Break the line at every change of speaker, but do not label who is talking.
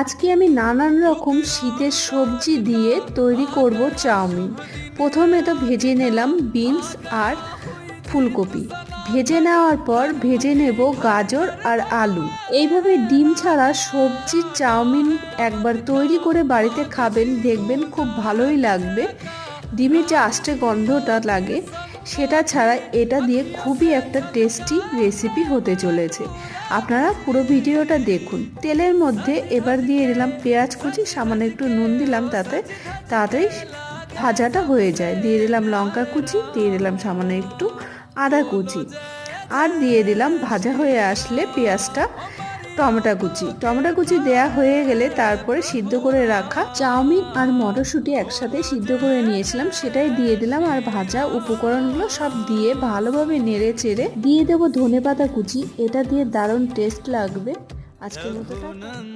আজকে আমি নানান রকম শীতের সবজি দিয়ে তৈরি করব চাউমিন। প্রথমে তো ভেজে নিলাম বিনস আর ফুলকপি। ভেজে নেওয়ার পর ভেজে নেব গাজর আর আলু। এইভাবে ডিম ছাড়া সবজির চাউমিন একবার তৈরি করে বাড়িতে খাবেন, দেখবেন খুব ভালোই লাগবে। ডিমের যে আষ্টে গন্ধটা লাগে সেটা ছাড়া এটা দিয়ে খুবই একটা টেস্টি রেসিপি হতে চলেছে। আপনারা পুরো ভিডিওটা দেখুন। তেলের মধ্যে এবার দিয়ে দিলাম পেঁয়াজ কুচি, সামান্য একটু নুন দিলাম, তাতে তাড়াতাড়ি ভাজাটা হয়ে যায়। দিয়ে দিলাম লঙ্কা কুচি, দিয়ে দিলাম সামান্য একটু আদা কুচি, আর দিয়ে দিলাম ভাজা হয়ে আসলে পেঁয়াজটা টমেটো কুচি দেয়া হয়ে গেলে তারপরে সিদ্ধ করে রাখা চাউমিন আর মটরশুঁটি একসাথে সিদ্ধ করে নিয়েছিলাম সেটাই দিয়ে দিলাম, আর ভাজা উপকরণগুলো সব দিয়ে ভালোভাবে নেড়ে চেড়ে দিয়ে দেবো ধনেপাতা কুচি। এটা দিয়ে দারুণ টেস্ট লাগবে। আজকের মতো